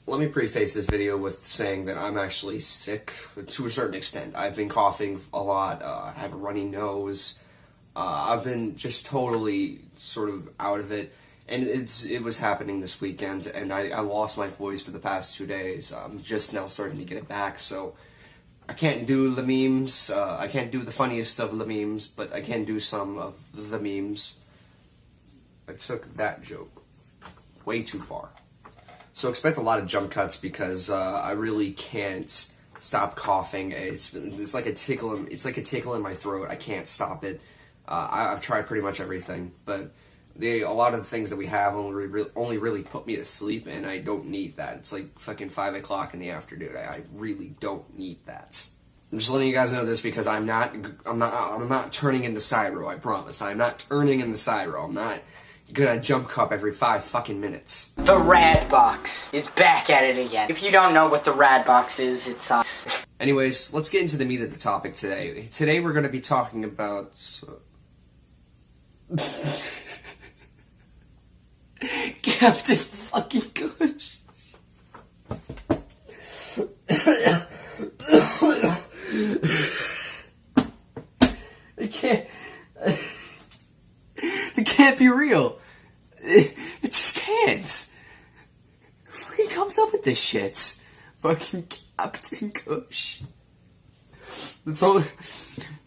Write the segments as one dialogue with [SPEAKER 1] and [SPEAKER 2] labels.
[SPEAKER 1] Let me preface this video with saying that I'm actually sick to a certain extent. I've been coughing a lot, I have a runny nose, I've been just totally sort of out of it, and it was happening this weekend, and I lost my voice for the past 2 days. I'm just now starting to get it back, so I can't do the memes, I can't do the funniest of the memes, but I can do some of the memes. I took that joke way too far. So expect a lot of jump cuts because I really can't stop coughing. It's like a tickle. It's like a tickle in my throat. I can't stop it. I've tried pretty much everything, but a lot of the things that we have only really put me to sleep, and I don't need that. It's like fucking 5 o'clock in the afternoon. I really don't need that. I'm just letting you guys know this because I'm not turning into Cyro. I promise. I'm not turning into Cyro. I'm not gonna jump cup every 5 fucking minutes.
[SPEAKER 2] The Rad Box is back at it again. If you don't know what the Rad Box is, it's
[SPEAKER 1] Anyways, let's get into the meat of the topic today. Today we're gonna be talking about Captain fucking Kush. It can't be real. It just can't. Who fucking comes up with this shit? Fucking Captain Kush. That's all.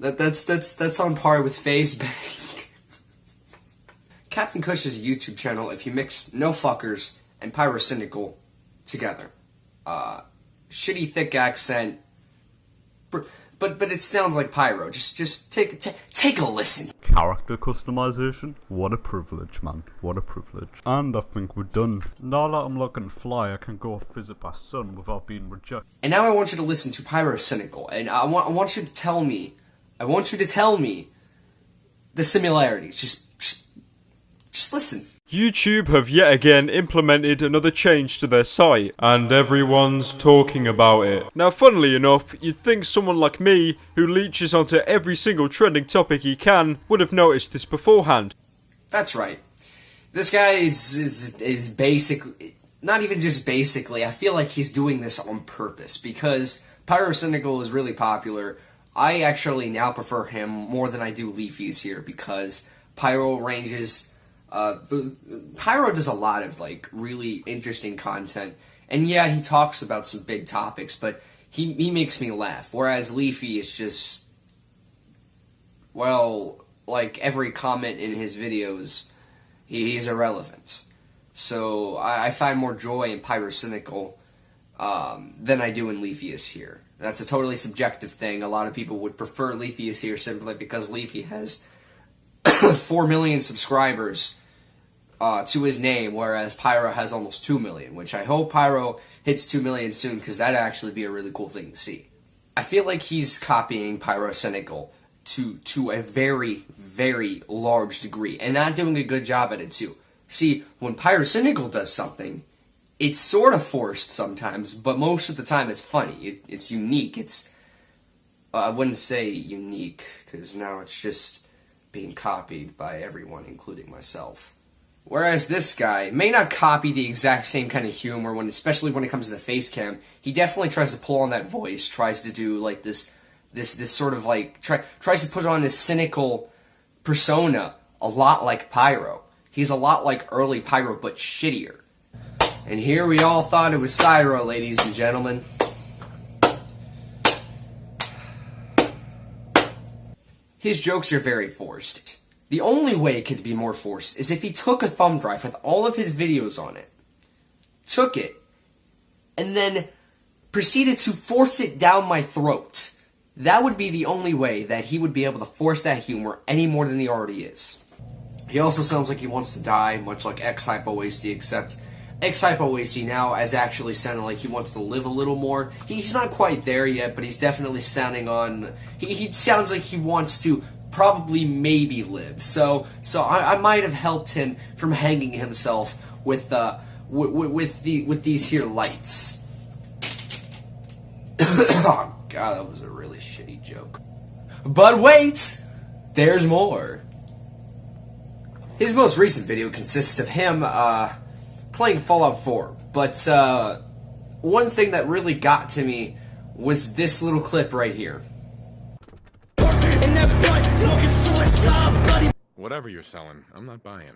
[SPEAKER 1] That's on par with face bang. Captain Kush is a YouTube channel if you mix No Fuckers and Pyrocynical together. Shitty thick accent. But it sounds like Pyro. Just take a listen.
[SPEAKER 3] Character customization? What a privilege, man. What a privilege. And I think we're done. Now that I'm looking fly, I can go visit my son without being rejected.
[SPEAKER 1] And now I want you to listen to Pyrocynical, and I want you to tell me. I want you to tell me the similarities. Just listen.
[SPEAKER 3] YouTube have yet again implemented another change to their site, and everyone's talking about it. Now, funnily enough, you'd think someone like me, who leeches onto every single trending topic he can, would have noticed this beforehand.
[SPEAKER 1] That's right. This guy is basically, not even just basically, I feel like he's doing this on purpose, because Pyrocynical is really popular. I actually now prefer him more than I do Leafy's here, because Pyro ranges... Pyro does a lot of, like, really interesting content, and yeah, he talks about some big topics, but he makes me laugh, whereas Leafy is just, well, like, every comment in his videos, he's irrelevant. So, I find more joy in Pyrocynical, than I do in Leafy's here. That's a totally subjective thing. A lot of people would prefer Leafy's here simply because Leafy has 4 million subscribers to his name, whereas Pyro has almost 2 million, which I hope Pyro hits 2 million soon, because that'd actually be a really cool thing to see. I feel like he's copying Pyrocynical to a very, very large degree, and not doing a good job at it too. See, when Pyrocynical does something, it's sort of forced sometimes, but most of the time it's funny. It's unique. I wouldn't say unique, because now it's just being copied by everyone, including myself. Whereas this guy may not copy the exact same kind of humor, especially when it comes to the face cam. He definitely tries to pull on that voice, tries to do like this sort of like, tries to put on this cynical persona, a lot like Pyro. He's a lot like early Pyro, but shittier. And here we all thought it was Cyro, ladies and gentlemen. His jokes are very forced. The only way it could be more forced is if he took a thumb drive with all of his videos on it, took it, and then proceeded to force it down my throat. That would be the only way that he would be able to force that humor any more than he already is. He also sounds like he wants to die, much like X-Hypo-AC, except X-Hypo-AC now is actually sounding like he wants to live a little more. He's not quite there yet, but he's definitely sounding on... He sounds like he wants to probably maybe live. So I might have helped him from hanging himself with these here lights. Oh god, that was a really shitty joke. But wait, there's more. His most recent video consists of him playing Fallout 4, but one thing that really got to me was this little clip right here.
[SPEAKER 4] Whatever you're selling, I'm not buying.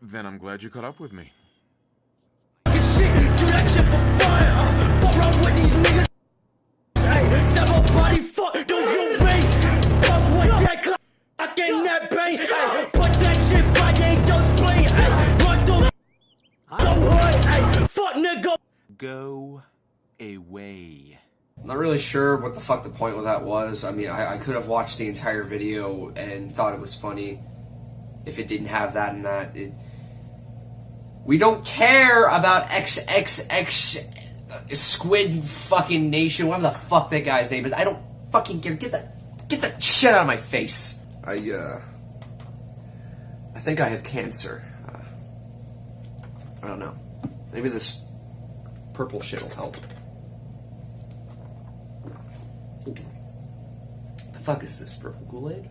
[SPEAKER 4] Then I'm glad you caught up with me. Go away.
[SPEAKER 1] I'm not really sure what the fuck the point of that was. I mean, I could have watched the entire video and thought it was funny if it didn't have that and that. We don't care about XXX Squid fucking Nation, whatever the fuck that guy's name is. I don't fucking care. Get that shit out of my face. I think I have cancer. I don't know. Maybe this purple shit will help. Ooh. The fuck is this, purple Kool-Aid?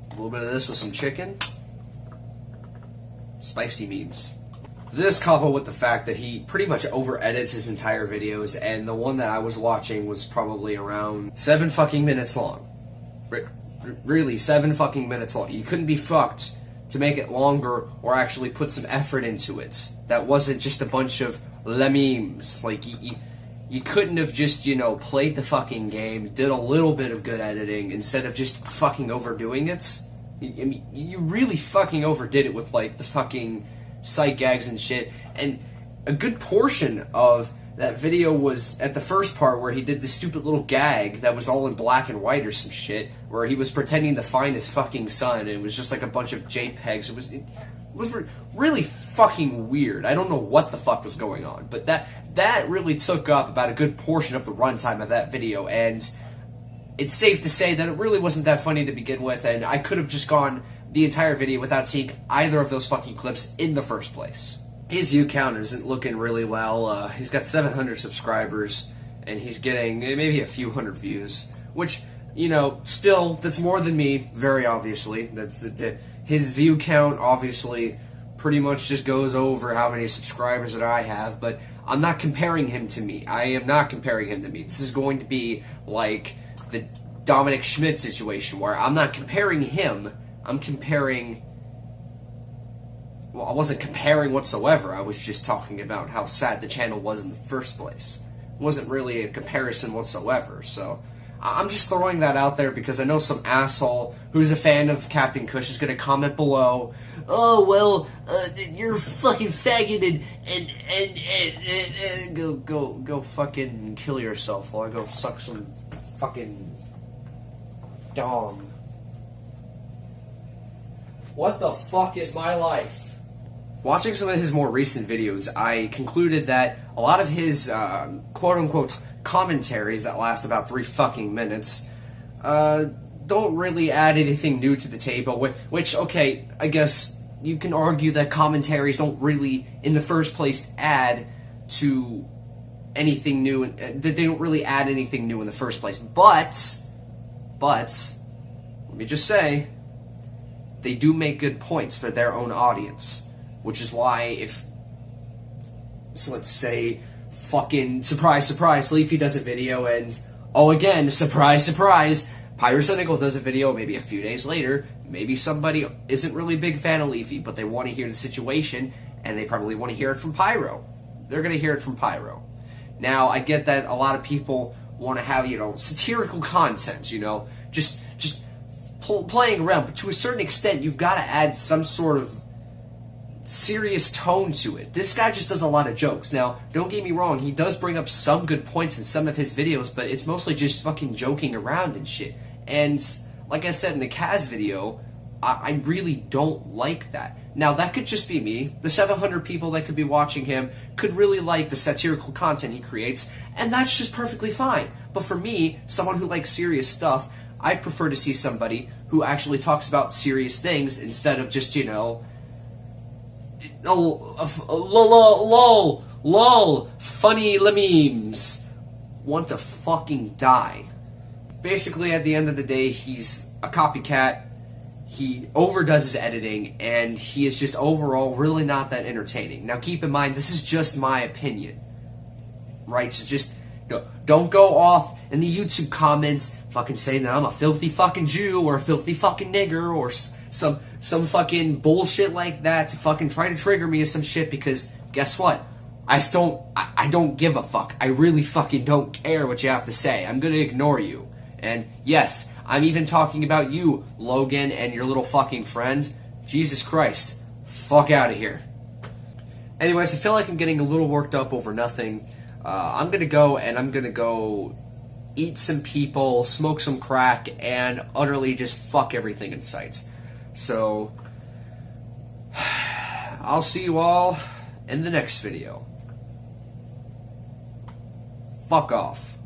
[SPEAKER 1] A little bit of this with some chicken. Spicy memes. This coupled with the fact that he pretty much over-edits his entire videos, and the one that I was watching was probably around 7 fucking minutes long. Really, 7 fucking minutes long. You couldn't be fucked to make it longer or actually put some effort into it. That wasn't just a bunch of memes. Like, you couldn't have just, you know, played the fucking game, did a little bit of good editing, instead of just fucking overdoing it. I mean, you really fucking overdid it with, like, the fucking sight gags and shit. And a good portion of that video was at the first part where he did this stupid little gag that was all in black and white or some shit, where he was pretending to find his fucking son, and it was just like a bunch of JPEGs. It was really fucking weird. I don't know what the fuck was going on, but that really took up about a good portion of the runtime of that video, and it's safe to say that it really wasn't that funny to begin with, and I could have just gone the entire video without seeing either of those fucking clips in the first place. His view count isn't looking really well. He's got 700 subscribers, and he's getting maybe a few hundred views, which, you know, still, that's more than me, very obviously. His view count, obviously, pretty much just goes over how many subscribers that I have, but I'm not comparing him to me. I am not comparing him to me. This is going to be like the Dominic Schmidt situation, where I'm not comparing him, I'm comparing... Well, I wasn't comparing whatsoever, I was just talking about how sad the channel was in the first place. It wasn't really a comparison whatsoever, so... I'm just throwing that out there because I know some asshole who's a fan of CptKush is gonna comment below, oh, well, you're fucking faggot and go fucking kill yourself while I go suck some fucking dong. What the fuck is my life? Watching some of his more recent videos, I concluded that a lot of his, quote-unquote, commentaries that last about 3 fucking minutes, don't really add anything new to the table, which, okay, I guess you can argue that commentaries don't really, in the first place, add to anything new, that they don't really add anything new in the first place, but, let me just say, they do make good points for their own audience. Which is why if, so let's say, fucking, surprise, surprise, Leafy does a video and, oh again, surprise, surprise, Pyrocynical does a video maybe a few days later, maybe somebody isn't really a big fan of Leafy, but they want to hear the situation, and they probably want to hear it from Pyro. They're going to hear it from Pyro. Now, I get that a lot of people want to have, you know, satirical content, you know, just playing around, but to a certain extent, you've got to add some sort of serious tone to it. This guy just does a lot of jokes. Now, don't get me wrong, he does bring up some good points in some of his videos, but it's mostly just fucking joking around and shit. And, like I said in the Kaz video, I really don't like that. Now, that could just be me. The 700 people that could be watching him could really like the satirical content he creates, and that's just perfectly fine. But for me, someone who likes serious stuff, I prefer to see somebody who actually talks about serious things instead of just, you know, lol, funny memes want to fucking die. Basically, at the end of the day, he's a copycat. He overdoes his editing, and he is just overall really not that entertaining. Now, keep in mind, this is just my opinion, right? So just don't go off in the YouTube comments fucking saying that I'm a filthy fucking Jew or a filthy fucking nigger or some fucking bullshit like that to fucking try to trigger me or some shit, because guess what? I don't give a fuck. I really fucking don't care what you have to say. I'm gonna ignore you. And yes, I'm even talking about you, Logan, and your little fucking friend. Jesus Christ. Fuck out of here. Anyways, I feel like I'm getting a little worked up over nothing. I'm gonna go eat some people, smoke some crack, and utterly just fuck everything in sight. So, I'll see you all in the next video. Fuck off.